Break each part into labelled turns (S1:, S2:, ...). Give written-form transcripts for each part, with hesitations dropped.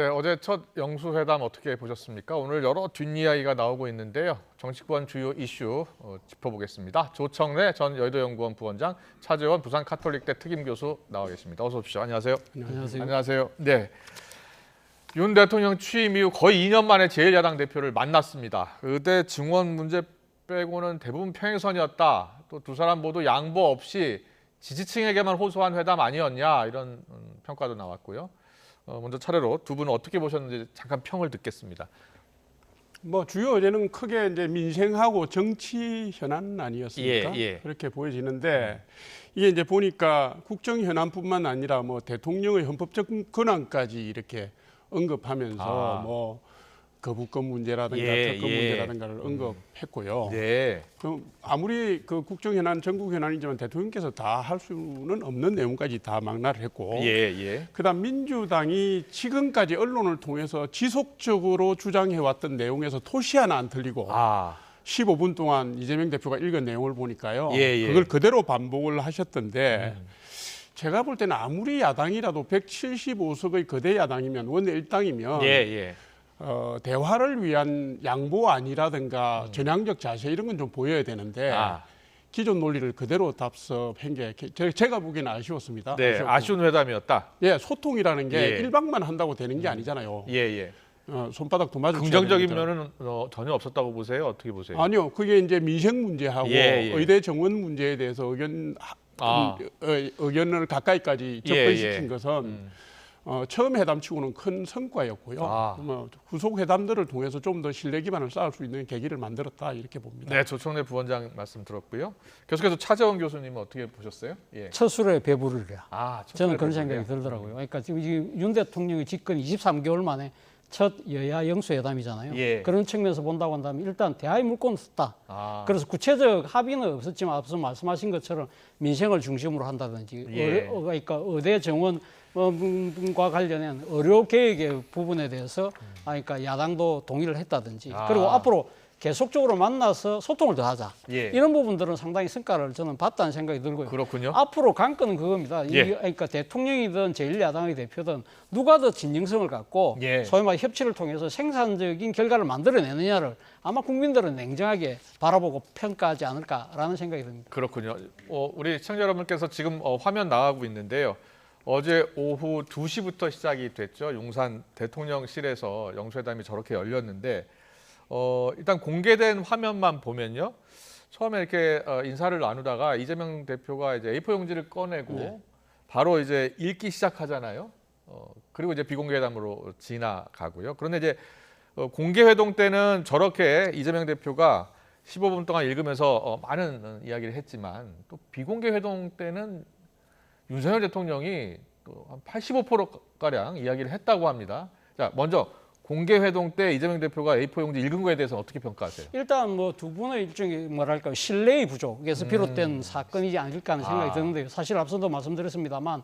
S1: 네, 어제 첫 영수회담 어떻게 보셨습니까? 오늘 여러 뒷이야기가 나오고 있는데요. 정치권 주요 이슈 짚어보겠습니다. 조청래 전 여의도연구원 부원장, 차재원 부산 카톨릭대 특임교수 나와 계십니다. 어서 오십시오. 안녕하세요.
S2: 안녕하세요.
S1: 안녕하세요. 네, 윤 대통령 취임 이후 거의 2년 만에 제1야당 대표를 만났습니다. 의대 증원 문제 빼고는 대부분 평행선이었다. 또 두 사람 모두 양보 없이 지지층에게만 호소한 회담 아니었냐 이런 평가도 나왔고요. 먼저 차례로 두 분은 어떻게 보셨는지 잠깐 평을 듣겠습니다.
S2: 뭐 주요 어제는 크게 이제 민생하고 정치 현안 아니었습니까?
S1: 예.
S2: 그렇게 보여지는데 이게 이제 보니까 국정 현안뿐만 아니라 뭐 대통령의 헌법적 권한까지 이렇게 언급하면서 뭐 거부권 문제라든가 특권 문제라든가를 언급했고요.
S1: 네.
S2: 그 아무리 그 국정 현안, 전국 현안이지만 대통령께서 다 할 수는 없는 내용까지 다 망라를 했고, 그다음 민주당이 지금까지 언론을 통해서 지속적으로 주장해왔던 내용에서 토시 하나 안 틀리고 15분 동안 이재명 대표가 읽은 내용을 보니까요, 그걸 그대로 반복을 하셨던데. 제가 볼 때는 아무리 야당이라도 175석의 거대 야당이면 원내 일당이면 대화를 위한 양보 아니라든가 전향적 자세 이런 건 좀 보여야 되는데 기존 논리를 그대로 답습한 게 제가 보기에는 아쉬웠습니다.
S1: 네, 아쉬운 회담이었다.
S2: 예, 소통이라는 게 일방만 한다고 되는 게 아니잖아요. 손바닥 도 맞을
S1: 긍정적인 면은 전혀 없었다고 보세요? 어떻게 보세요?
S2: 아니요, 그게 이제 민생 문제하고 의대 정원 문제에 대해서 의견을 가까이까지 접근시킨 것은 처음 회담치고는 큰 성과였고요. 뭐 후속 회담들을 통해서 좀 더 신뢰 기반을 쌓을 수 있는 계기를 만들었다 이렇게 봅니다.
S1: 네, 조청래 부원장 말씀 들었고요. 계속해서 차재원 교수님은 어떻게 보셨어요?
S3: 처술에 배부르랴. 저는 그런 생각이 들더라고요. 그러니까 지금 윤 대통령이 집권 23개월 만에 첫 여야 영수회담이잖아요. 그런 측면에서 본다고 한다면 일단 대화의 물꼬는 섰다. 그래서 구체적 합의는 없었지만 앞서 말씀하신 것처럼 민생을 중심으로 한다든지 그러니까 의대 정원 과 관련한 의료 계획의 부분에 대해서 그러니까 야당도 동의를 했다든지 그리고 앞으로 계속적으로 만나서 소통을 더 하자. 이런 부분들은 상당히 성과를 저는 봤다는 생각이 들고요.
S1: 그렇군요.
S3: 앞으로 관건은 그겁니다. 그러니까 대통령이든 제1야당의 대표든 누가 더 진정성을 갖고 소위 말해 협치를 통해서 생산적인 결과를 만들어내느냐를 아마 국민들은 냉정하게 바라보고 평가하지 않을까라는 생각이 듭니다.
S1: 그렇군요. 우리 시청자 여러분께서 지금 화면 나가고 있는데요. 어제 오후 2시부터 시작이 됐죠. 용산 대통령실에서 영수회담이 저렇게 열렸는데 일단 공개된 화면만 보면요. 처음에 이렇게 인사를 나누다가 이재명 대표가 이제 A4 용지를 꺼내고 바로 이제 읽기 시작하잖아요. 그리고 이제 비공개 회담으로 지나가고요. 그런데 이제 공개 회동 때는 저렇게 이재명 대표가 15분 동안 읽으면서 많은 이야기를 했지만 또 비공개 회동 때는 윤석열 대통령이 또 한 85%가량 이야기를 했다고 합니다. 자, 먼저 공개 회동 때 이재명 대표가 A4 용지 읽은 거에 대해서 어떻게 평가하세요?
S3: 일단 뭐 두 분의 일종의 뭐랄까 신뢰의 부족에서 비롯된 사건이지 않을까 하는 생각이 드는데요. 사실 앞서도 말씀드렸습니다만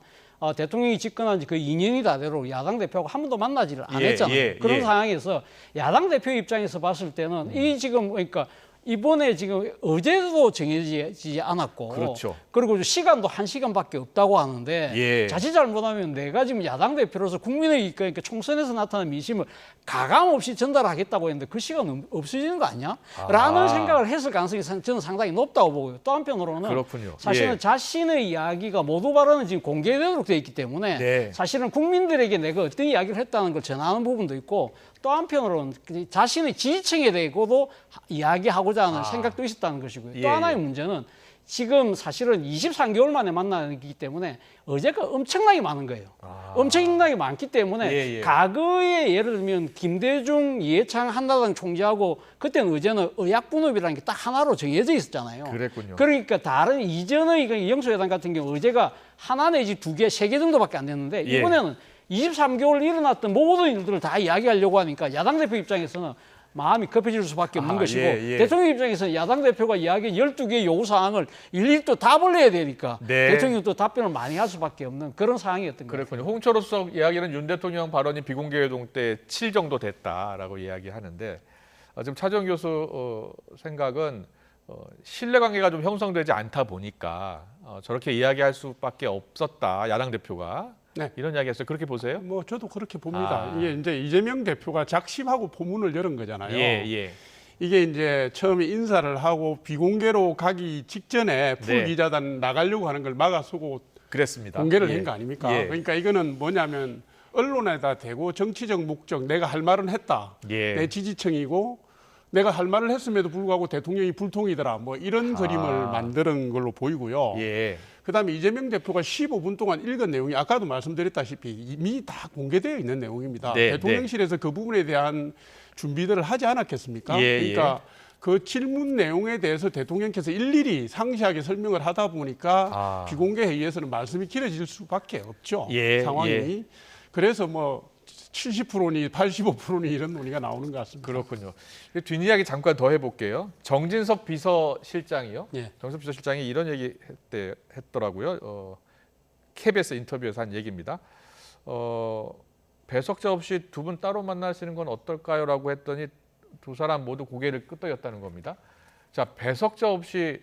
S3: 대통령이 집권한 지 거의 2년이 다 되도록 야당 대표하고 한 번도 만나지를 안 했잖아요. 그런 상황에서 야당 대표 입장에서 봤을 때는 이 지금 그러니까 이번에 지금 어제도 정해지지 않았고 그리고 시간도 1시간밖에 없다고 하는데 자칫 잘못하면 내가 지금 야당 대표로서 국민의 그러니까 총선에서 나타난 민심을 가감 없이 전달하겠다고 했는데 그 시간 없어지는 거 아니야? 라는 생각을 했을 가능성이 저는 상당히 높다고 보고요. 또 한편으로는 사실은 자신의 이야기가 모두 발언은 지금 공개되도록 되어 있기 때문에 사실은 국민들에게 내가 어떤 이야기를 했다는 걸 전하는 부분도 있고 또 한편으로는 자신의 지지층에 대해서도 이야기하고자 하는 생각도 있었다는 것이고요. 또 하나의 문제는 지금 사실은 23개월 만에 만나기 때문에 어제가 엄청나게 많은 거예요. 엄청나게 많기 때문에 과거에 예를 들면 김대중, 이해창 한나라당 총재하고 그때는 어제는 의약분업이라는 게 딱 하나로 정해져 있었잖아요. 그러니까 다른 이전의 영수회담 같은 경우 어제가 하나 내지 두 개, 세 개 정도밖에 안 됐는데 이번에는 23개월 일어났던 모든 일들을 다 이야기하려고 하니까 야당 대표 입장에서는 마음이 급해질 수밖에 없는 것이고 대통령 입장에서는 야당 대표가 이야기 12개의 요구사항을 일일이 또 답을 해야 되니까 대통령도 답변을 많이 할 수밖에 없는 그런 상황이었던 거예요.
S1: 그렇군요. 홍철호 수석 이야기는 윤 대통령 발언이 비공개 회동 때 7 정도 됐다라고 이야기하는데 지금 차재원 교수 생각은 신뢰관계가 좀 형성되지 않다 보니까 저렇게 이야기할 수밖에 없었다. 야당 대표가.
S2: 네.
S1: 이런 이야기했어요. 그렇게 보세요?
S2: 뭐 저도 그렇게 봅니다.
S1: 아.
S2: 이게 이제 이재명 대표가 작심하고 포문을 열은 거잖아요.
S1: 예.
S2: 이게 이제 처음에 인사를 하고 비공개로 가기 직전에
S1: 네.
S2: 풀기자단 나가려고 하는 걸 막아서고
S1: 그랬습니다.
S2: 공개를
S1: 예.
S2: 한 거 아닙니까?
S1: 예.
S2: 그러니까 이거는 뭐냐면 언론에다 대고 정치적 목적, 내가 할 말은 했다.
S1: 예.
S2: 내 지지층이고 내가 할 말을 했음에도 불구하고 대통령이 불통이더라. 뭐 이런 그림을 만드는 걸로 보이고요.
S1: 예.
S2: 그다음에 이재명 대표가 15분 동안 읽은 내용이 아까도 말씀드렸다시피 이미 다 공개되어 있는 내용입니다.
S1: 네,
S2: 대통령실에서 그 부분에 대한 준비들을 하지 않았겠습니까?
S1: 예,
S2: 그러니까 그 질문 내용에 대해서 대통령께서 일일이 상세하게 설명을 하다 보니까 비공개 회의에서는 말씀이 길어질 수밖에 없죠.
S1: 예,
S2: 상황이.
S1: 예.
S2: 그래서 뭐 70%니 85%니 이런 논의가 나오는 것 같습니다.
S1: 그렇군요. 뒷이야기 잠깐 더 해볼게요. 정진석 비서실장이요.
S2: 예.
S1: 정진석 비서실장이 이런 얘기 했더라고요. KBS 인터뷰에서 한 얘기입니다. 배석자 없이 두 분 따로 만나시는 건 어떨까요?라고 했더니 두 사람 모두 고개를 끄덕였다는 겁니다. 자, 배석자 없이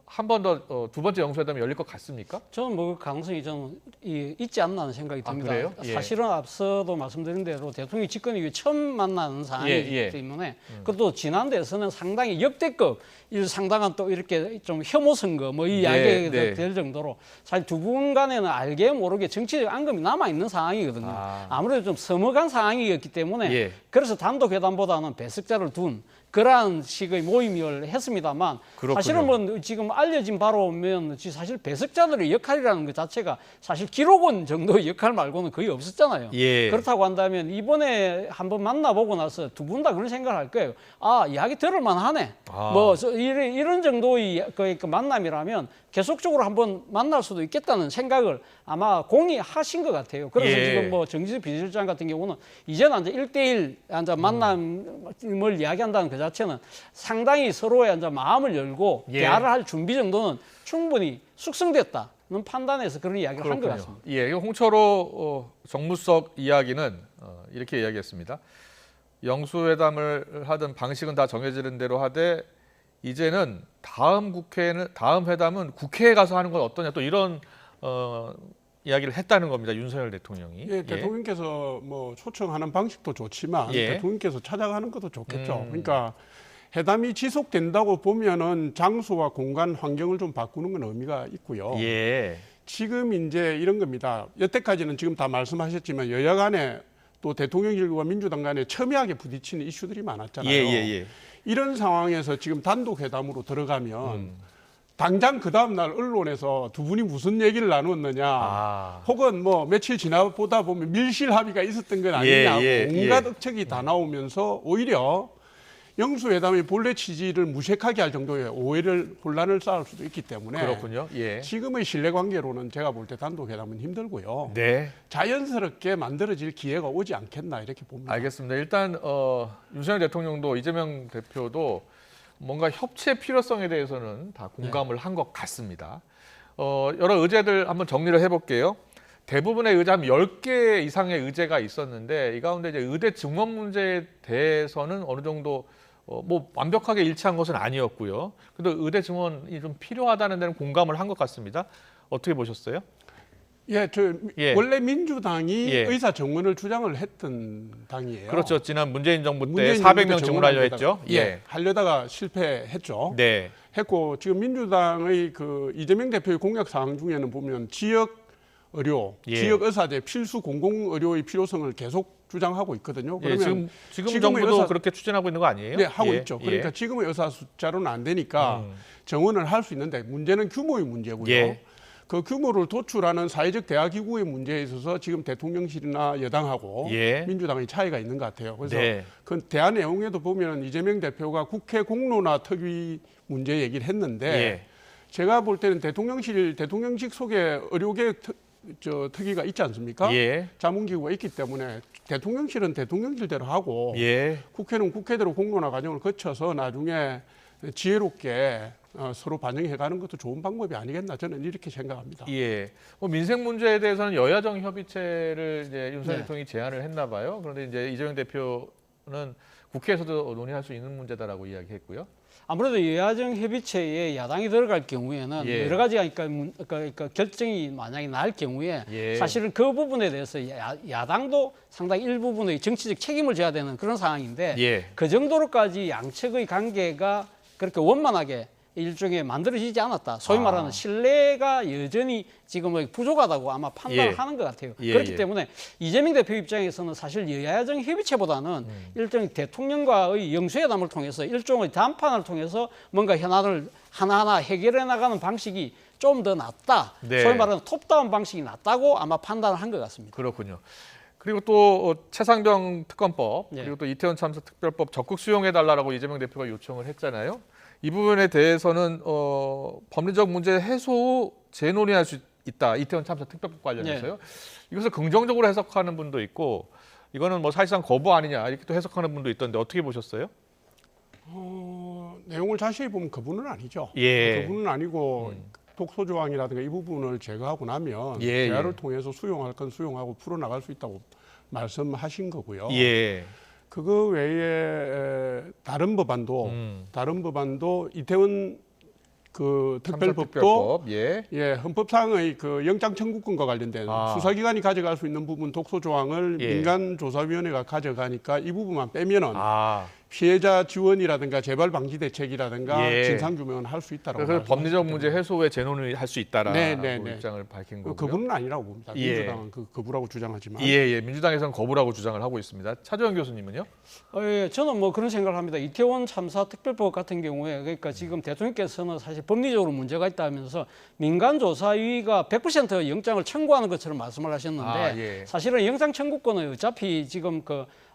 S1: 한 번 더 두 번째 영수회담이 열릴 것 같습니까?
S3: 저는 뭐 그 가능성이 좀 있지 않나 하는 생각이 듭니다.
S1: 그래요? 예.
S3: 사실은 앞서도 말씀드린 대로 대통령이 집권 이후에 처음 만나는 상황이기
S1: 예.
S3: 때문에 그것도 지난 대선은 상당히 역대급 상당한 또 이렇게 좀 혐오 선거 뭐 이 이야기가 될 정도로 사실 두 분 간에는 알게 모르게 정치적 앙금이 남아 있는 상황이거든요. 아무래도 좀 서먹한 상황이었기 때문에 그래서 단독 회담보다는 배석자를 둔 그러한 식의 모임을 했습니다만
S1: 그렇군요.
S3: 사실은 뭐 지금 알려진 바로 보면 사실 배석자들의 역할이라는 것 자체가 사실 기록원 정도의 역할 말고는 거의 없었잖아요.
S1: 예.
S3: 그렇다고 한다면 이번에 한번 만나보고 나서 두 분 다 그런 생각을 할 거예요. 아, 이야기 들을만 하네. 뭐 이런 정도의 그 만남이라면 계속적으로 한번 만날 수도 있겠다는 생각을 아마 공유하신 것 같아요. 그래서 지금 뭐 정진석 비서실장 같은 경우는 이제는 이제 1대1 앉아 만남을 이야기한다는 그 자체는 상당히 서로의 앉아 마음을 열고 대화를 할 준비 정도는 충분히 숙성됐다는 판단에서 그런 이야기를 한 것 같습니다.
S1: 예, 홍철호 정무석 이야기는 이렇게 이야기했습니다. 영수회담을 하던 방식은 다 정해지는 대로 하되 이제는 다음 회담은 국회에 가서 하는 건 어떠냐 또 이런 이야기를 했다는 겁니다. 윤석열 대통령이.
S2: 예, 대통령께서 뭐 초청하는 방식도 좋지만 대통령께서 찾아가는 것도 좋겠죠. 그러니까 회담이 지속된다고 보면은 장소와 공간 환경을 좀 바꾸는 건 의미가 있고요. 지금 이제 이런 겁니다. 여태까지는 지금 다 말씀하셨지만 여야 간에 또 대통령실과 민주당 간에 첨예하게 부딪히는 이슈들이 많았잖아요. 이런 상황에서 지금 단독 회담으로 들어가면 당장 그 다음 날 언론에서 두 분이 무슨 얘기를 나누었느냐 혹은 뭐 며칠 지나보다 보면 밀실 합의가 있었던 건 아니냐 온갖 억측이 다 나오면서 오히려 영수회담의 본래 취지를 무색하게 할 정도의 오해를 혼란을 쌓을 수도 있기 때문에
S1: 그렇군요.
S2: 지금의 신뢰관계로는 제가 볼 때 단독회담은 힘들고요. 자연스럽게 만들어질 기회가 오지 않겠나 이렇게 봅니다.
S1: 알겠습니다. 일단 윤석열 대통령도 이재명 대표도 뭔가 협치의 필요성에 대해서는 다 공감을 한 것 같습니다. 여러 의제들 한번 정리를 해볼게요. 대부분의 의제 한 10개 이상의 의제가 있었는데 이 가운데 이제 의대 증원 문제에 대해서는 어느 정도 뭐 완벽하게 일치한 것은 아니었고요. 그래도 의대 증원이 좀 필요하다는 데는 공감을 한 것 같습니다. 어떻게 보셨어요?
S2: 원래 민주당이 의사 정원을 주장을 했던 당이에요.
S1: 그렇죠. 지난 문재인 정부 때 400명 증원하려 했죠.
S2: 하려다가 실패했죠. 했고 지금 민주당의 그 이재명 대표의 공약 사항 중에는 보면 지역 의료, 지역 의사제 필수 공공 의료의 필요성을 계속 주장하고 있거든요. 그러면
S1: 지금 정부도 그렇게 추진하고 있는 거 아니에요?
S2: 네, 하고 있죠. 그러니까 지금의 의사 숫자로는 안 되니까 정원을 할 수 있는데 문제는 규모의 문제고요. 그 규모를 도출하는 사회적 대화 기구의 문제에 있어서 지금 대통령실이나 여당하고 민주당의 차이가 있는 것 같아요. 그래서 그 대화 내용에도 보면 이재명 대표가 국회 공론화 특위 문제 얘기를 했는데 제가 볼 때는 대통령직 속에 의료계 특위가 있지 않습니까? 자문기구가 있기 때문에 대통령실은 대통령실대로 하고 국회는 국회대로 공론화 과정을 거쳐서 나중에 지혜롭게 서로 반영해가는 것도 좋은 방법이 아니겠나 저는 이렇게 생각합니다.
S1: 뭐 민생 문제에 대해서는 여야정 협의체를 이제 윤석열 대통령이 제안을 했나 봐요. 그런데 이제 이재명 대표는 국회에서도 논의할 수 있는 문제다라고 이야기했고요.
S3: 아무래도 여야정 협의체에 야당이 들어갈 경우에는
S1: 예.
S3: 여러 가지 그러니까 결정이 만약에 날 경우에
S1: 예.
S3: 사실은 그 부분에 대해서 야당도 상당히 일부분의 정치적 책임을 져야 되는 그런 상황인데
S1: 예.
S3: 그 정도로까지 양측의 관계가 그렇게 원만하게 일종의 만들어지지 않았다. 소위 말하는 신뢰가 여전히 지금 부족하다고 아마 판단을 하는 것 같아요. 그렇기 때문에 이재명 대표 입장에서는 사실 여야정 협의체보다는 일종의 대통령과의 영수회담을 통해서 일종의談판을 통해서 뭔가 현안을 하나하나 해결해 나가는 방식이 좀 더 낫다.
S1: 네.
S3: 소위 말하는 톱다운 방식이 낫다고 아마 판단을 한 것 같습니다.
S1: 그렇군요. 그리고 또 최상병 특검법
S3: 네.
S1: 그리고 또 이태원 참사 특별법 적극 수용해달라고 이재명 대표가 요청을 했잖아요. 이 부분에 대해서는 법리적 문제 해소 후 재논의할 수 있다. 이태원 참사 특별법 관련해서요.
S3: 네.
S1: 이것을 긍정적으로 해석하는 분도 있고 이거는 뭐 사실상 거부 아니냐 이렇게 또 해석하는 분도 있던데 어떻게 보셨어요?
S2: 내용을 자세히 보면 그분은 아니죠.
S1: 예.
S2: 그분은 아니고 독소 조항이라든가 이 부분을 제거하고 나면
S1: 예,
S2: 대화를
S1: 예.
S2: 통해서 수용할 건 수용하고 풀어나갈 수 있다고 말씀하신 거고요.
S1: 예.
S2: 그거 외에 다른 법안도 이태원 그 특별법도
S1: 특별법, 예.
S2: 예, 헌법상의 그 영장 청구권과 관련된 수사기관이 가져갈 수 있는 부분 독소 조항을
S1: 예.
S2: 민간조사위원회가 가져가니까 이 부분만 빼면은
S1: 아.
S2: 피해자 지원이라든가 재발 방지 대책이라든가
S1: 예.
S2: 진상 규명은 할 수 있다라고.
S1: 그래서 법리적 문제 해소에 재논의 할 수 있다라고
S2: 네, 네, 네.
S1: 입장을 밝힌 거고요.
S2: 그분은 아니라고 봅니다.
S1: 예.
S2: 민주당은 거부라고 주장하지만.
S1: 예. 민주당에서는 거부라고 주장을 하고 있습니다. 차주현 교수님은요?
S3: 예, 저는 뭐 그런 생각을 합니다. 이태원 참사 특별법 같은 경우에 그러니까 지금 대통령께서는 사실 법리적으로 문제가 있다면서 민간조사위가 100% 영장을 청구하는 것처럼 말씀을 하셨는데
S1: 예.
S3: 사실은 영장 청구권은 어차피 지금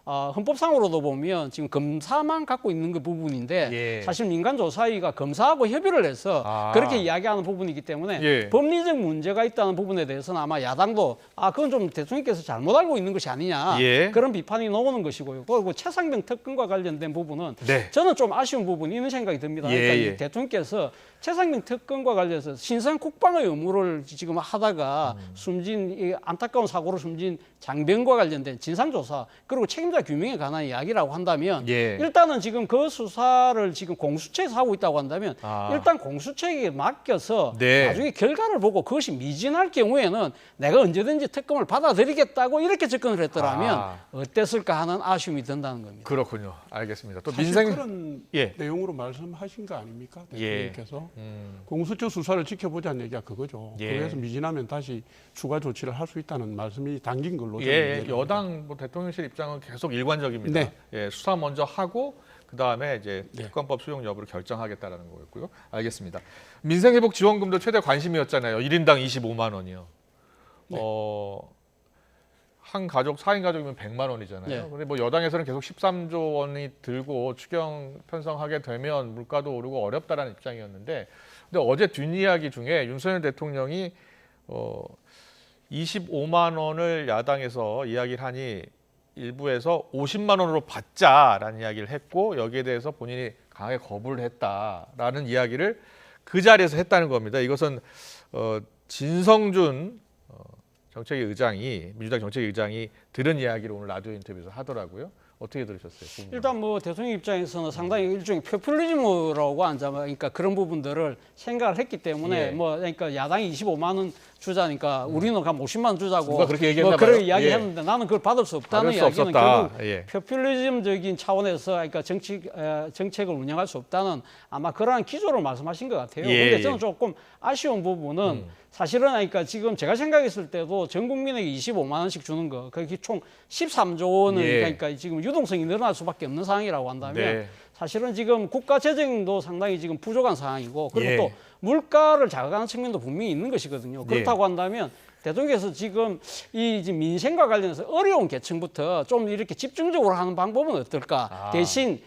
S3: 헌법상으로도 보면 지금 검사만 갖고 있는 그 부분인데
S1: 예.
S3: 사실 민간조사위가 검사하고 협의를 해서 그렇게 이야기하는 부분이기 때문에
S1: 예.
S3: 법리적 문제가 있다는 부분에 대해서는 아마 야당도 그건 좀 대통령께서 잘못 알고 있는 것이 아니냐
S1: 예.
S3: 그런 비판이 나오는 것이고요. 그리고 최상병 특검과 관련된 부분은
S1: 네.
S3: 저는 좀 아쉬운 부분이 있는 생각이 듭니다.
S1: 예,
S3: 그러니까
S1: 예.
S3: 이 대통령께서 최상병 특검과 관련해서 신상 국방의 의무를 지금 하다가 숨진 이 안타까운 사고로 숨진 장병과 관련된 진상조사 그리고 책임자 규명에 관한 이야기라고 한다면
S1: 예.
S3: 일단은 지금 그 수사를 지금 공수처에서 하고 있다고 한다면 일단 공수처에게 맡겨서
S1: 네.
S3: 나중에 결과를 보고 그것이 미진할 경우에는 내가 언제든지 특검을 받아들이겠다고 이렇게 접근을 했더라면 어땠을까 하는 아쉬움이 든다는 겁니다.
S1: 그렇군요. 알겠습니다. 또
S2: 사실 그런
S1: 예.
S2: 내용으로 말씀하신 거 아닙니까?
S1: 예.
S2: 대통령께서 공수처 수사를 지켜보자는 얘기가 그거죠.
S1: 예.
S2: 그래서 미진하면 다시 추가 조치를 할 수 있다는 말씀이 담긴 걸로.
S1: 예, 여당 대통령실 입장은 계속 일관적입니다.
S2: 네.
S1: 예, 수사 먼저 하고 그 다음에 이제 특검법 수용 여부를 결정하겠다라는 거였고요. 알겠습니다. 민생회복지원금도 최대 관심이었잖아요. 1인당 25만 원이요.
S2: 네.
S1: 한 가족 4인 가족이면 100만 원이잖아요.
S3: 네.
S1: 근데 뭐 여당에서는 계속 13조 원이 들고 추경 편성하게 되면 물가도 오르고 어렵다라는 입장이었는데, 근데 어제 뒷이야기 중에 윤석열 대통령이 25만 원을 야당에서 이야기를 하니 일부에서 50만 원으로 받자라는 이야기를 했고 여기에 대해서 본인이 강하게 거부를 했다라는 이야기를 그 자리에서 했다는 겁니다. 이것은 진성준 정책위 의장이 민주당 정책위 의장이 들은 이야기를 오늘 라디오 인터뷰에서 하더라고요. 어떻게 들으셨어요?
S3: 일단 뭐 대통령 입장에서는 상당히 일종의 포퓰리즘으로고 그러니까 그런 부분들을 생각을 했기 때문에
S1: 예.
S3: 뭐 그러니까 야당이 25만 원 주자니까 우리는 한 50만 원 주자고
S1: 누가 그렇게 얘기했나
S3: 뭐 그런
S1: 봐요.
S3: 이야기
S1: 예.
S3: 했는데 나는 그걸 받을 수 없다는
S1: 받을 수
S3: 이야기는
S1: 없었다.
S3: 결국
S1: 예.
S3: 포퓰리즘적인 차원에서 그러니까 정책을 운영할 수 없다는 아마 그러한 기조를 말씀하신 것 같아요.
S1: 예,
S3: 그런데
S1: 예.
S3: 저는 조금 아쉬운 부분은 사실은 그러니까 지금 제가 생각했을 때도 전 국민에게 25만 원씩 주는 거 그게 총 13조 원은
S1: 예.
S3: 그러니까 지금 유동성이 늘어날 수밖에 없는 상황이라고 한다면
S1: 네.
S3: 사실은 지금 국가 재정도 상당히 지금 부족한 상황이고 그리고
S1: 예.
S3: 또 물가를 자극하는 측면도 분명히 있는 것이거든요. 그렇다고 한다면 대통령께서 지금 이 지금 민생과 관련해서 어려운 계층부터 좀 이렇게 집중적으로 하는 방법은 어떨까? 대신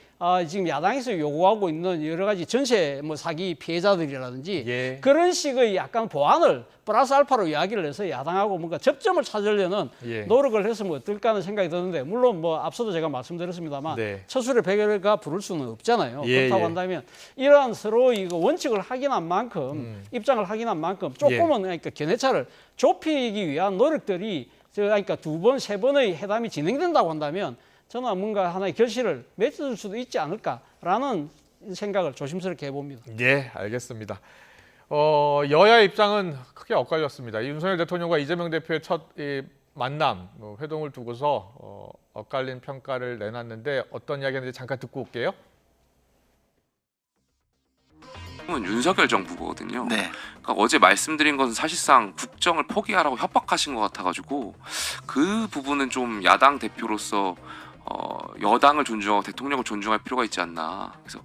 S3: 지금 야당에서 요구하고 있는 여러 가지 전세 사기 피해자들이라든지
S1: 예.
S3: 그런 식의 약간 보완을 플러스 알파로 이야기를 해서 야당하고 뭔가 접점을 찾으려는
S1: 예.
S3: 노력을 했으면 어떨까 하는 생각이 드는데 물론 뭐 앞서도 제가 말씀드렸습니다만
S1: 네.
S3: 처술의 백열가 부를 수는 없잖아요.
S1: 예,
S3: 그렇다고
S1: 예.
S3: 한다면 이러한 서로 이거 원칙을 확인한 만큼 입장을 확인한 만큼 조금은 그러니까 견해차를 좁히기 위한 노력들이 그러니까 2번, 3번의 회담이 진행된다고 한다면 저는 뭔가 하나의 결실을 맺을 수도 있지 않을까라는 생각을 조심스럽게 해봅니다.
S1: 네, 알겠습니다. 여야 입장은 크게 엇갈렸습니다. 윤석열 대통령과 이재명 대표의 첫 만남, 회동을 두고서 엇갈린 평가를 내놨는데 어떤 이야기인지 잠깐 듣고 올게요.
S4: 윤석열 정부거든요.
S5: 네.
S4: 그러니까 어제 말씀드린 것은 사실상 국정을 포기하라고 협박하신 것 같아가지고 그 부분은 좀 야당 대표로서 여당을 존중하고 대통령을 존중할 필요가 있지 않나. 그래서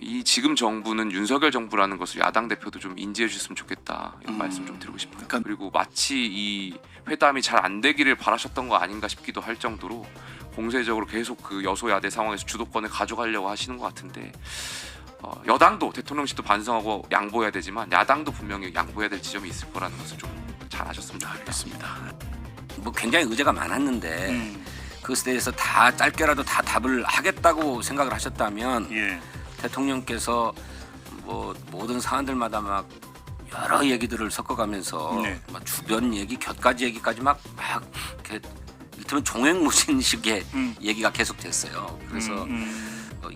S4: 이 지금 정부는 윤석열 정부라는 것을 야당 대표도 좀 인지해 주셨으면 좋겠다 이런 말씀 좀 드리고 싶어요. 그리고 마치 이 회담이 잘 안 되기를 바라셨던 거 아닌가 싶기도 할 정도로 공세적으로 계속 그 여소야대 상황에서 주도권을 가져가려고 하시는 것 같은데 여당도 대통령실도 반성하고 양보해야 되지만 야당도 분명히 양보해야 될 지점이 있을 거라는 것을 좀 잘 아셨으면 좋겠습니다.
S5: 뭐 굉장히 의제가 많았는데 그것에 대해서 다 짧게라도 다 답을 하겠다고 생각을 하셨다면 대통령께서 뭐 모든 사안들마다 막 여러 얘기들을 섞어가면서 막 주변 얘기, 곁가지 얘기까지 막 이렇게 이를테면 종횡무진식의 얘기가 계속됐어요. 그래서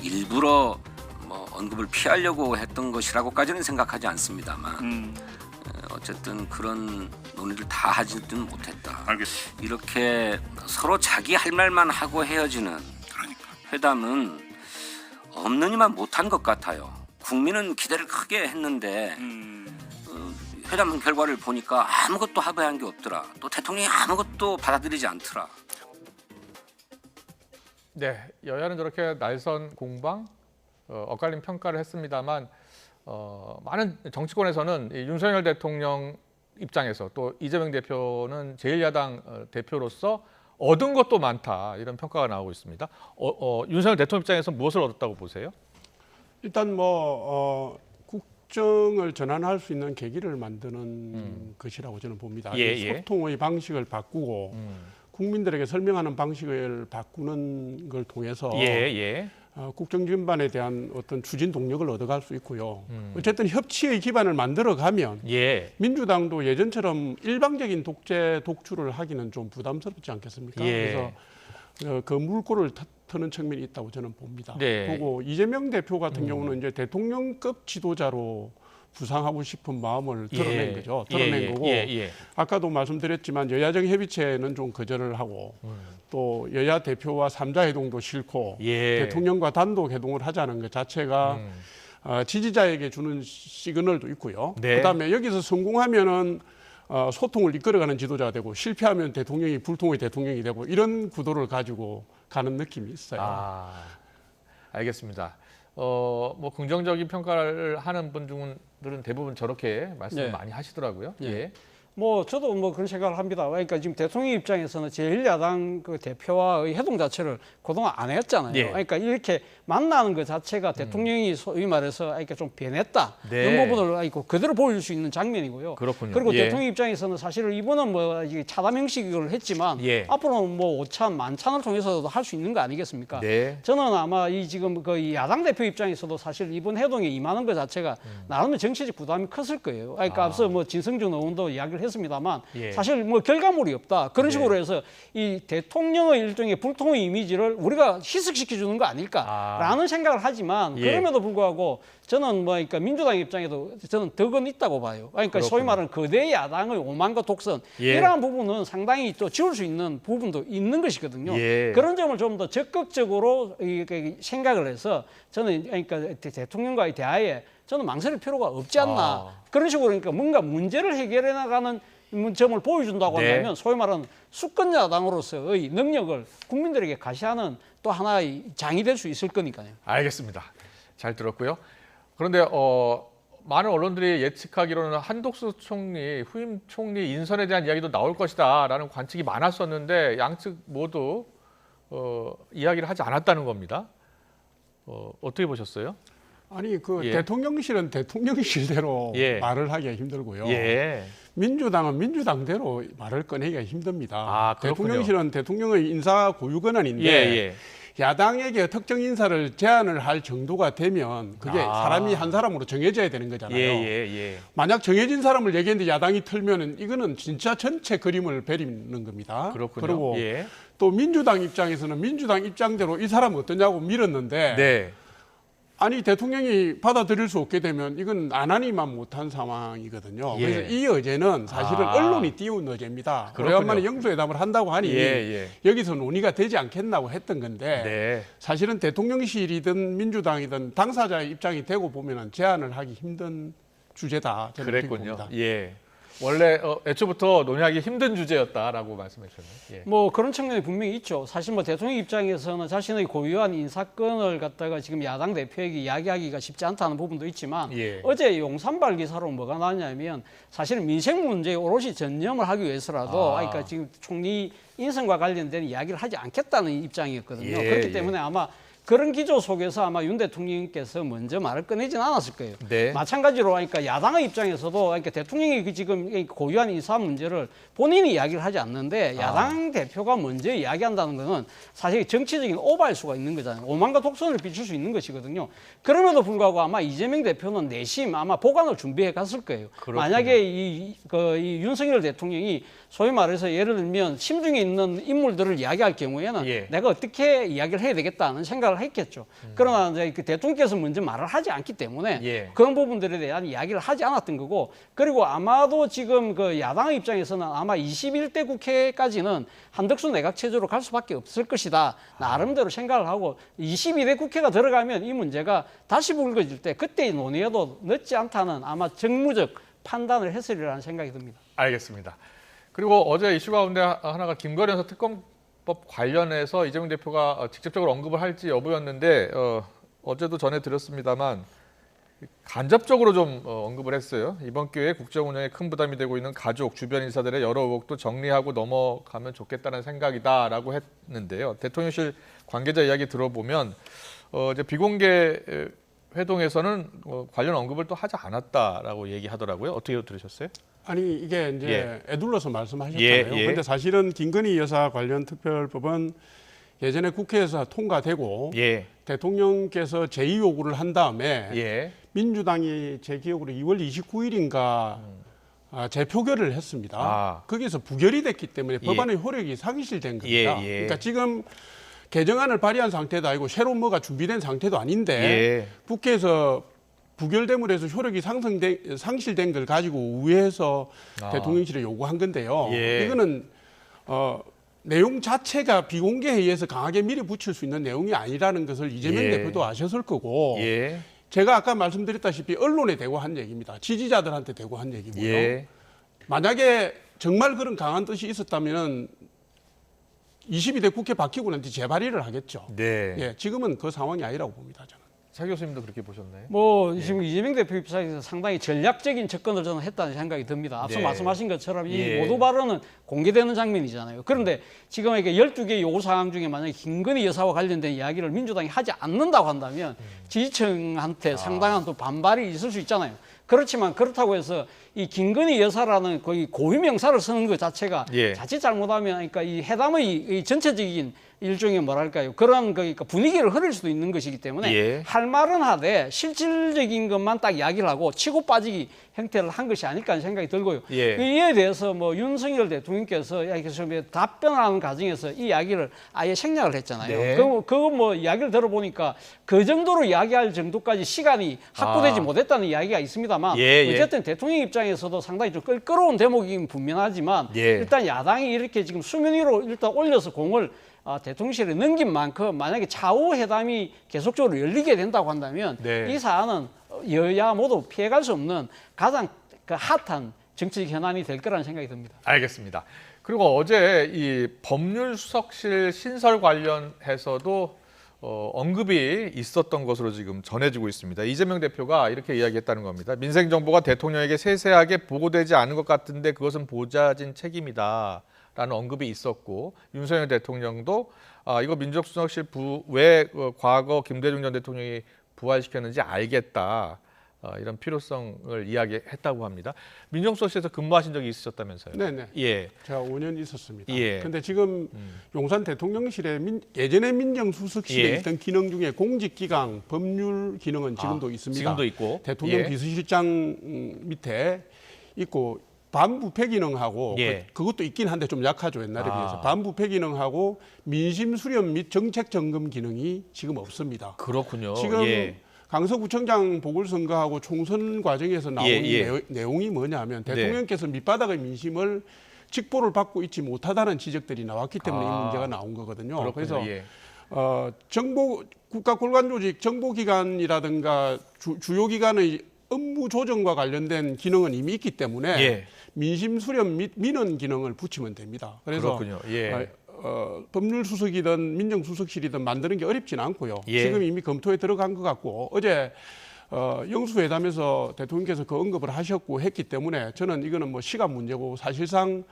S5: 일부러 뭐 언급을 피하려고 했던 것이라고까지는 생각하지 않습니다만 어쨌든 그런 논의를 다 하지는 못했다.
S6: 알겠습니다.
S5: 이렇게 서로 자기 할 말만 하고 헤어지는 회담은 없느니만 못한 것 같아요. 국민은 기대를 크게 했는데 회담 결과를 보니까 아무것도 합의한 게 없더라. 또 대통령이 아무것도 받아들이지 않더라.
S1: 네, 여야는 저렇게 날선 공방, 엇갈린 평가를 했습니다만 많은 정치권에서는 이 윤석열 대통령 입장에서 또 이재명 대표는 제1야당 대표로서 얻은 것도 많다 이런 평가가 나오고 있습니다. 윤석열 대통령 입장에서 무엇을 얻었다고 보세요?
S2: 일단 국정을 전환할 수 있는 계기를 만드는 것이라고 저는 봅니다. 소통의 방식을 바꾸고 국민들에게 설명하는 방식을 바꾸는 걸 통해서 국정 전반에 대한 어떤 추진 동력을 얻어갈 수 있고요. 어쨌든 협치의 기반을 만들어가면 민주당도 예전처럼 일방적인 독재 독주를 하기는 좀 부담스럽지 않겠습니까? 그래서 그 물꼬를 트는 측면이 있다고 저는 봅니다. 그리고 이재명 대표 같은 경우는 이제 대통령급 지도자로 부상하고 싶은 마음을 드러낸 거죠. 드러낸 거고 아까도 말씀드렸지만 여야정 협의체는 좀 거절을 하고 또 여야 대표와 3자 회동도 싫고 대통령과 단독 회동을 하자는 것 자체가 지지자에게 주는 시그널도 있고요. 그다음에 여기서 성공하면은 소통을 이끌어가는 지도자가 되고 실패하면 대통령이 불통의 대통령이 되고 이런 구도를 가지고 가는 느낌이 있어요.
S1: 알겠습니다. 뭐 긍정적인 평가를 하는 분들은 대부분 저렇게 말씀을 많이 하시더라고요.
S3: 뭐 저도 뭐 그런 생각을 합니다. 그러니까 지금 대통령 입장에서는 제1야당 그 대표와의 회동 자체를 그동안 안 했잖아요. 그러니까 이렇게 만나는 것 자체가 대통령이 소위 말해서 이렇게 좀 변했다. 이런 부분을 그대로 보여줄 수 있는 장면이고요. 그리고 대통령 입장에서는 사실은 이번은 뭐 차담 형식을 했지만 앞으로는 뭐 오찬 만찬을 통해서도 할 수 있는 거 아니겠습니까? 저는 아마 이 지금 그 야당 대표 입장에서도 사실 이번 회동에 임하는 것 자체가 나름의 정치적 부담이 컸을 거예요. 그러니까 앞서 뭐 진성준 의원도 이야기를 했습니다만 사실 뭐 결과물이 없다. 그런 식으로 해서 이 대통령의 일종의 불통의 이미지를 우리가 희석시켜 주는 거 아닐까라는 생각을 하지만 그럼에도 불구하고 저는 뭐 그러니까 민주당 입장에도 저는 덕은 있다고 봐요. 그러니까 소위 말하는 거대 야당의 오만과 독선 이러한 부분은 상당히 또 지울 수 있는 부분도 있는 것이거든요. 그런 점을 좀 더 적극적으로 생각을 해서 저는 그러니까 대통령과의 대화에 저는 망설일 필요가 없지 않나. 그런 식으로 그러니까 뭔가 문제를 해결해 나가는 점을 보여준다고 한다면 소위 말하는 수권야당으로서의 능력을 국민들에게 가시하는 또 하나의 장이 될 수 있을 거니까요.
S1: 알겠습니다. 잘 들었고요. 그런데 많은 언론들이 예측하기로는 한독수 총리, 후임 총리 인선에 대한 이야기도 나올 것이다라는 관측이 많았었는데 양측 모두 이야기를 하지 않았다는 겁니다. 어떻게 보셨어요?
S2: 아니 대통령실은 대통령실대로 말을 하기가 힘들고요. 민주당은 민주당대로 말을 꺼내기가 힘듭니다. 대통령실은 대통령의 인사 고유 권한인데 야당에게 특정 인사를 제안을 할 정도가 되면 그게 사람이 한 사람으로 정해져야 되는 거잖아요. 만약 정해진 사람을 얘기했는데 야당이 틀면은 이거는 진짜 전체 그림을 베리는 겁니다. 그리고 또 민주당 입장에서는 민주당 입장대로 이 사람 어떠냐고 밀었는데 아니 대통령이 받아들일 수 없게 되면 이건 안 하니만 못한 상황이거든요.
S1: 예.
S2: 그래서 이 어제는 사실은 언론이 띄운 어제입니다. 오래간만에 영수회담을 한다고 하니 여기서 논의가 되지 않겠나고 했던 건데
S1: 네.
S2: 사실은 대통령실이든 민주당이든 당사자의 입장이 되고 보면은 제안을 하기 힘든 주제다. 저는 그렇게
S1: 그랬군요.
S2: 봅니다.
S1: 예. 원래 애초부터 논의하기 힘든 주제였다라고 말씀해 주셨네요. 예.
S3: 뭐 그런 측면이 분명히 있죠. 사실 뭐 대통령 입장에서는 자신의 고유한 인사권을 갖다가 지금 야당 대표에게 이야기하기가 쉽지 않다는 부분도 있지만
S1: 예.
S3: 어제 용산발 기사로 뭐가 나왔냐면 사실은 민생 문제에 오롯이 전념을 하기 위해서라도 그러니까 지금 총리 인선과 관련된 이야기를 하지 않겠다는 입장이었거든요.
S1: 예,
S3: 그렇기 때문에 아마 그런 기조 속에서 아마 윤 대통령께서 먼저 말을 꺼내진 않았을 거예요.
S1: 네.
S3: 마찬가지로 그러니까 야당의 입장에서도 그러니까 대통령이 그 지금 고유한 인사 문제를 본인이 이야기를 하지 않는데 야당 대표가 먼저 이야기한다는 것은 사실 정치적인 오버할 수가 있는 거잖아요. 오만과 독선을 비출 수 있는 것이거든요. 그럼에도 불구하고 아마 이재명 대표는 내심 아마 보관을 준비해 갔을 거예요.
S1: 그렇군요.
S3: 만약에 이 윤석열 대통령이 소위 말해서 예를 들면 심중에 있는 인물들을 이야기할 경우에는
S1: 예.
S3: 내가 어떻게 이야기를 해야 되겠다는 생각을 했겠죠. 그러나 이제 그 대통령께서 먼저 말을 하지 않기 때문에
S1: 예.
S3: 그런 부분들에 대한 이야기를 하지 않았던 거고 그리고 아마도 지금 그 야당의 입장에서는 아마 21대 국회까지는 한덕수 내각 체제로 갈 수밖에 없을 것이다. 나름대로 생각을 하고 22대 국회가 들어가면 이 문제가 다시 불거질 때 그때 논의해도 늦지 않다는 아마 정무적 판단을 했으리라는 생각이 듭니다.
S1: 알겠습니다. 그리고 어제 이슈 가운데 하나가 김건희 여사 특검법 관련해서 이재명 대표가 직접적으로 언급을 할지 여부였는데 어제도 전해드렸습니다만 간접적으로 좀 언급을 했어요. 이번 기회에 국정 운영에 큰 부담이 되고 있는 가족, 주변 인사들의 여러 의혹도 정리하고 넘어가면 좋겠다는 생각이다라고 했는데요. 대통령실 관계자 이야기 들어보면 이제 비공개 회동에서는 관련 언급을 또 하지 않았다라고 얘기하더라고요. 어떻게 들으셨어요?
S2: 아니 이게 이제 애둘러서 말씀하셨잖아요.
S1: 예.
S2: 그런데 사실은 김건희 여사 관련 특별법은 예전에 국회에서 통과되고 대통령께서 제2 요구를 한 다음에 민주당이 제 기억으로 2월 29일인가 재표결을 했습니다. 거기서 부결이 됐기 때문에 법안의 효력이 상실된 겁니다. 그러니까 지금 개정안을 발의한 상태도 아니고 새로운 뭐가 준비된 상태도 아닌데 국회에서 부결됨으로 해서 효력이 상실된 걸 가지고 우회해서 대통령실에 요구한 건데요. 이거는 내용 자체가 비공개 회의에서 강하게 밀어붙일 수 있는 내용이 아니라는 것을 이재명 대표도 아셨을 거고 제가 아까 말씀드렸다시피 언론에 대고 한 얘기입니다. 지지자들한테 대고 한 얘기고요. 만약에 정말 그런 강한 뜻이 있었다면 22대 국회 바뀌고 난 뒤 재발의를 하겠죠. 지금은 그 상황이 아니라고 봅니다. 저는.
S1: 차 교수님도 그렇게 보셨나요?
S3: 뭐 지금 이재명 대표 입장에서 상당히 전략적인 접근을 저는 했다는 생각이 듭니다. 앞서 말씀하신 것처럼 이 모두 발언은 공개되는 장면이잖아요. 그런데 지금 이렇게 12개 요구 사항 중에 만약에 김건희 여사와 관련된 이야기를 민주당이 하지 않는다고 한다면 지지층한테 상당한 또 반발이 있을 수 있잖아요. 그렇지만 그렇다고 해서 이 김건희 여사라는 거의 고유 명사를 쓰는 것 자체가 자칫 잘못하면 그러니까 이 회담의 이 전체적인 일종의 뭐랄까요 그런 그러니까 분위기를 흐릴 수도 있는 것이기 때문에 할 말은 하되 실질적인 것만 딱 이야기를 하고 치고 빠지기 형태를 한 것이 아닐까 하는 생각이 들고요. 이에 대해서 뭐 윤석열 대통령께서 답변하는 과정에서 이 이야기를 아예 생략을 했잖아요. 그거 뭐 이야기를 들어보니까 그 정도로 이야기할 정도까지 시간이 확보되지 못했다는 이야기가 있습니다만 어쨌든 대통령 입장에서도 상당히 좀 끌어온 대목이긴 분명하지만 일단 야당이 이렇게 지금 수면 위로 일단 올려서 공을 대통령실에 넘긴 만큼 만약에 차후 회담이 계속적으로 열리게 된다고 한다면 이 사안은 여야 모두 피해갈 수 없는 가장 핫한 정치적 현안이 될 거라는 생각이 듭니다.
S1: 알겠습니다. 그리고 어제 이 법률수석실 신설 관련해서도 언급이 있었던 것으로 지금 전해지고 있습니다. 이재명 대표가 이렇게 이야기했다는 겁니다. 민생정보가 대통령에게 세세하게 보고되지 않은 것 같은데 그것은 보좌진 책임이다. 라는 언급이 있었고 윤석열 대통령도 이거 민정수석실 왜 과거 김대중 전 대통령이 부활시켰는지 알겠다. 이런 필요성을 이야기했다고 합니다. 민정수석실에서 근무하신 적이 있으셨다면서요?
S2: 네네. 제가 5년 있었습니다. 근데 지금 용산 대통령실에 예전에 민정수석실에 있던 기능 중에 공직기강 법률 기능은 지금도 있습니다.
S1: 지금도 있고
S2: 대통령 비서실장 밑에 있고 반부패 기능하고 그것도 있긴 한데 좀 약하죠. 옛날에 비해서. 반부패 기능하고 민심 수렴 및 정책 점검 기능이 지금 없습니다.
S1: 그렇군요.
S2: 지금 강서구청장 보궐선거하고 총선 과정에서 나온 내용이 뭐냐면 대통령께서 밑바닥의 민심을 직보를 받고 있지 못하다는 지적들이 나왔기 때문에 이 문제가 나온 거거든요.
S1: 그렇군요.
S2: 그래서 국가골관조직 정보기관이라든가 주요 기관의 업무 조정과 관련된 기능은 이미 있기 때문에 민심 수렴 및 민원 기능을 붙이면 됩니다. 그래서
S1: 그렇군요.
S2: 법률수석이든 민정수석실이든 만드는 게 어렵지는 않고요. 지금 이미 검토에 들어간 것 같고 어제 영수회담에서 대통령께서 그 언급을 하셨고 했기 때문에 저는 이거는 뭐 시간 문제고 사실상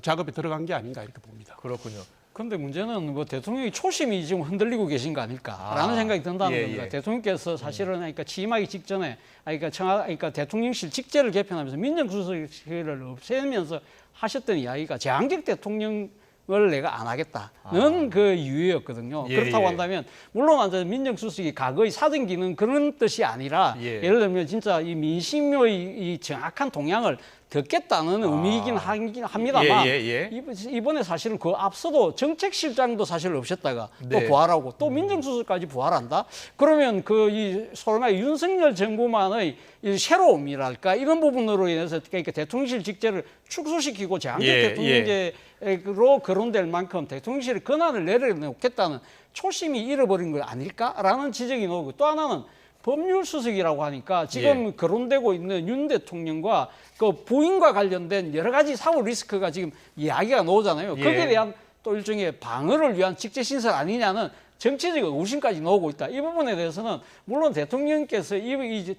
S2: 작업에 들어간 게 아닌가 이렇게 봅니다.
S1: 그렇군요.
S3: 그런데 문제는 뭐 대통령의 초심이 지금 흔들리고 계신 거 아닐까라는 생각이 든다는 겁니다. 대통령께서 사실은 그러니까 취임하기 직전에 그러니까 대통령실 직제를 개편하면서 민정수석실을 없애면서 하셨던 이야기가 제한적 대통령을 내가 안 하겠다는 그 이유였거든요. 그렇다고 한다면 물론 완전 민정수석이 과거의 사전 기능 그런 뜻이 아니라 예를 들면 진짜 이 민심의 이 정확한 동향을 듣겠다는 의미이긴 합니다만 이번에 사실은 그 앞서도 정책실장도 사실 없었다가 또 부활하고 또 민정수석까지 부활한다? 그러면 그 이 설마 윤석열 정부만의 이 새로움이랄까 이런 부분으로 인해서 그러니까 대통령실 직제를 축소시키고 제한적 대통령제로 거론될 만큼 대통령실의 권한을 내려놓겠다는 초심이 잃어버린 거 아닐까라는 지적이 나오고 또 하나는 법률수석이라고 하니까 지금 거론되고 있는 윤 대통령과 그 부인과 관련된 여러 가지 사후 리스크가 지금 이야기가 나오잖아요. 거기에 대한 또 일종의 방어를 위한 직제 신설 아니냐는 정치적 의심까지 나오고 있다. 이 부분에 대해서는 물론 대통령께서 이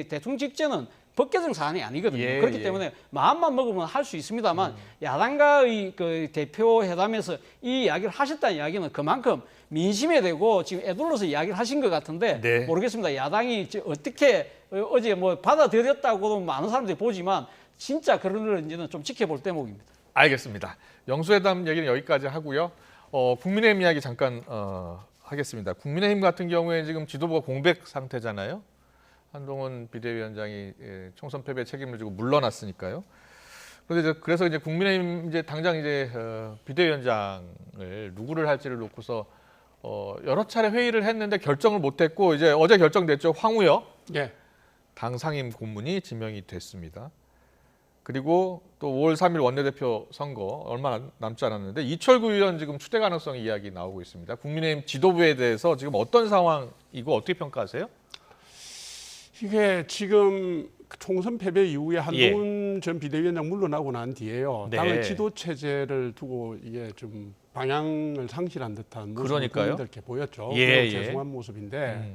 S3: 대통령 직제는 법 개정 사안이 아니거든요. 그렇기 때문에 마음만 먹으면 할 수 있습니다만 야당과의 그 대표 회담에서 이 이야기를 하셨다는 이야기는 그만큼 민심에 대고 지금 애둘러서 이야기를 하신 것 같은데 모르겠습니다. 야당이 어떻게 어제 뭐 받아들였다고도 많은 사람들이 보지만 진짜 그런지는 좀 지켜볼 대목입니다.
S1: 알겠습니다. 영수회담 얘기는 여기까지 하고요. 국민의힘 이야기 잠깐 하겠습니다. 국민의힘 같은 경우에 지금 지도부가 공백 상태잖아요. 한동훈 비대위원장이 총선 패배 책임을 지고 물러났으니까요. 그래서 이제 국민의힘 이제 당장 이제 비대위원장을 누구를 할지를 놓고서 여러 차례 회의를 했는데 결정을 못했고 이제 어제 결정됐죠. 황우여 당 상임 고문이 지명이 됐습니다. 그리고 또 5월 3일 원내대표 선거 얼마 남지 않았는데 이철구 의원 지금 추대 가능성 이야기 나오고 있습니다. 국민의힘 지도부에 대해서 지금 어떤 상황이고 어떻게 평가하세요?
S2: 이게 지금 총선 패배 이후에 한동훈 전 비대위원장 물러나고 난 뒤에요. 당의 지도 체제를 두고 이게 좀 방향을 상실한 듯한 모습을 국민들께 보였죠. 매우 죄송한 모습인데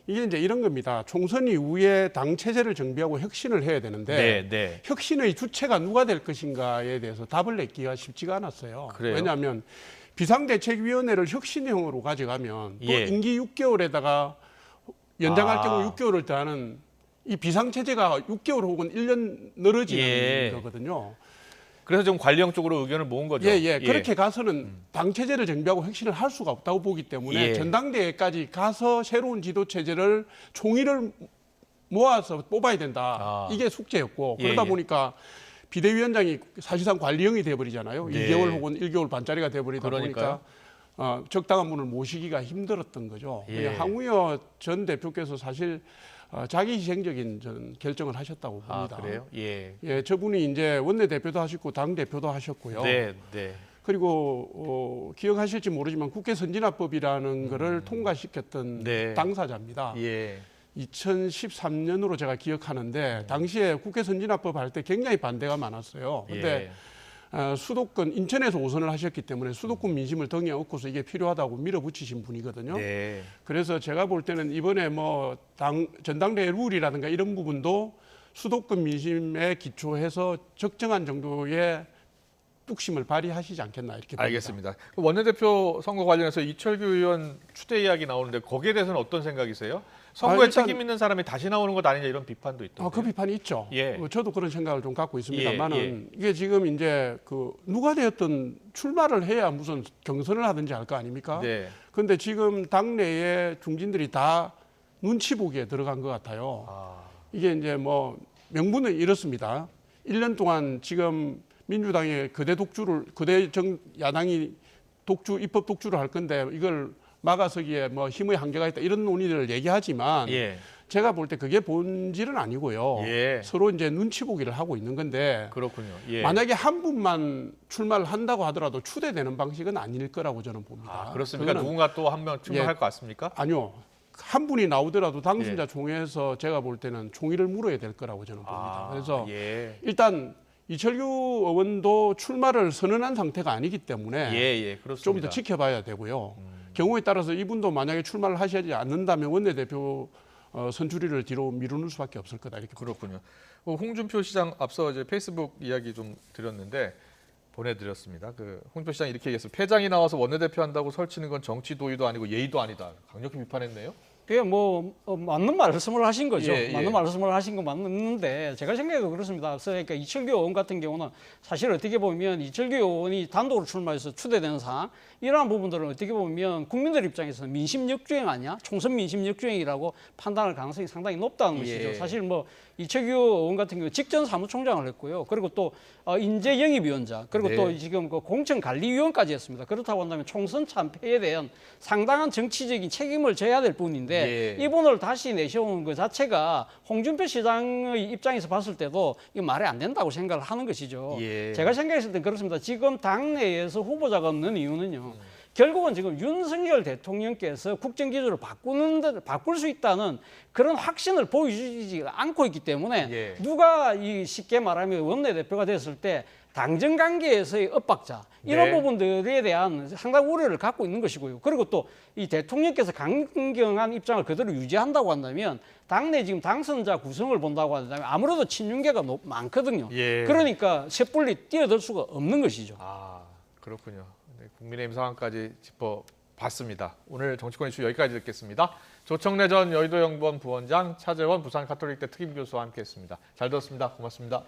S2: 이게 이제 이런 겁니다. 총선 이후에 당 체제를 정비하고 혁신을 해야 되는데 혁신의 주체가 누가 될 것인가에 대해서 답을 내기가 쉽지가 않았어요. 왜냐하면 비상대책위원회를 혁신형으로 가져가면 또 임기 6개월에다가 연장할 경우 6개월을 더하는 이 비상체제가 6개월 혹은 1년 늘어지는 거거든요.
S1: 그래서 좀 관리형 쪽으로 의견을 모은 거죠.
S2: 그렇게 가서는 당체제를 정비하고 혁신을 할 수가 없다고 보기 때문에 전당대회까지 가서 새로운 지도체제를 총의를 모아서 뽑아야 된다. 이게 숙제였고 그러다 보니까 비대위원장이 사실상 관리형이 돼버리잖아요. 2개월 혹은 1개월 반짜리가 돼버리다 보니까 적당한 분을 모시기가 힘들었던 거죠. 황우여 전 대표께서 사실 자기 희생적인 전 결정을 하셨다고 봅니다.
S1: 그래요?
S2: 저분이 이제 원내 대표도 하셨고 당 대표도 하셨고요. 그리고 기억하실지 모르지만 국회 선진화법이라는 거를 통과시켰던 당사자입니다. 2013년으로 제가 기억하는데 당시에 국회 선진화법 할 때 굉장히 반대가 많았어요. 근데 수도권 인천에서 5선을 하셨기 때문에 수도권 민심을 등에 업고서 이게 필요하다고 밀어붙이신 분이거든요. 그래서 제가 볼 때는 이번에 뭐 전당대회 룰이라든가 이런 부분도 수도권 민심에 기초해서 적정한 정도의 뚝심을 발휘하시지 않겠나 이렇게 봅니다.
S1: 알겠습니다. 원내대표 선거 관련해서 이철규 의원 추대 이야기 나오는데 거기에 대해서는 어떤 생각이세요? 선거에 책임 있는 사람이 다시 나오는 것 아니냐 이런 비판도 있던데.
S2: 그 비판이 있죠. 저도 그런 생각을 좀 갖고 있습니다만은 이게 지금 이제 그 누가 되었든 출마를 해야 무슨 경선을 하든지 할 거 아닙니까? 그런데 지금 당내에 중진들이 다 눈치 보기에 들어간 것 같아요. 이게 이제 뭐 명분은 이렇습니다. 1년 동안 지금 민주당의 거대 야당이 입법 독주를 할 건데 이걸 막아서기에 뭐 힘의 한계가 있다 이런 논의들을 얘기하지만
S1: 예.
S2: 제가 볼 때 그게 본질은 아니고요.
S1: 예.
S2: 서로 이제 눈치 보기를 하고 있는 건데
S1: 그렇군요. 예.
S2: 만약에 한 분만 출마를 한다고 하더라도 추대되는 방식은 아닐 거라고 저는 봅니다.
S1: 아, 그렇습니까?
S2: 그거는
S1: 누군가 또 한 명 출마할
S2: 예.
S1: 것 같습니까?
S2: 아니요. 한 분이 나오더라도 당선자
S1: 예.
S2: 총회에서 제가 볼 때는 총의를 물어야 될 거라고 저는 봅니다. 그래서
S1: 예.
S2: 일단 이철규 의원도 출마를 선언한 상태가 아니기 때문에
S1: 예, 그렇습니다.
S2: 좀 더 지켜봐야 되고요. 경우에 따라서 이분도 만약에 출마를 하시지 않는다면 원내대표 선출위를 뒤로 미루는 수밖에 없을 거다 이렇게
S1: 그렇군요. 홍준표 시장 앞서 이제 페이스북 이야기 좀 드렸는데 보내드렸습니다. 그 홍준표 시장 이렇게 얘기했어요. 패장이 나와서 원내대표 한다고 설치는 건 정치 도의도 아니고 예의도 아니다. 강력히 비판했네요.
S3: 그게 뭐 맞는 말씀을 하신 거죠.
S1: 예, 예.
S3: 맞는 말씀을 하신 건 맞는데 제가 생각해도 그렇습니다. 그러니까 이철규 의원 같은 경우는 사실 어떻게 보면 이철규 의원이 단독으로 출마해서 추대되는 상황 이러한 부분들은 어떻게 보면 국민들 입장에서는 민심 역주행 아니야? 총선 민심 역주행이라고 판단할 가능성이 상당히 높다는 것이죠.
S1: 예.
S3: 사실 뭐 이철규 의원 같은 경우 직전 사무총장을 했고요. 그리고 또 인재영입위원장 그리고
S1: 네.
S3: 또 지금 그 공천관리위원까지 했습니다. 그렇다고 한다면 총선 참패에 대한 상당한 정치적인 책임을 져야 될 분인데
S1: 예.
S3: 이분을 다시 내세우는 것 자체가 홍준표 시장의 입장에서 봤을 때도 이거 말이 안 된다고 생각을 하는 것이죠.
S1: 예.
S3: 제가 생각했을 때 그렇습니다. 지금 당내에서 후보자가 없는 이유는요. 결국은 지금 윤석열 대통령께서 국정기조를 바꿀 수 있다는 그런 확신을 보여주지 않고 있기 때문에
S1: 예.
S3: 누가 이 쉽게 말하면 원내대표가 됐을 때 당정 관계에서의 엇박자 이런
S1: 네.
S3: 부분들에 대한 상당 우려를 갖고 있는 것이고요. 그리고 또 이 대통령께서 강경한 입장을 그대로 유지한다고 한다면 당내 지금 당선자 구성을 본다고 한다면 아무래도 친윤계가 많거든요.
S1: 예.
S3: 그러니까 섣불리 뛰어들 수가 없는 것이죠.
S1: 아, 그렇군요. 네, 국민의힘 상황까지 짚어봤습니다. 오늘 정치권 이슈 여기까지 듣겠습니다. 조청래 전 여의도연구원 부원장, 차재원 부산가톨릭대 특임교수와 함께했습니다. 잘 들었습니다. 고맙습니다.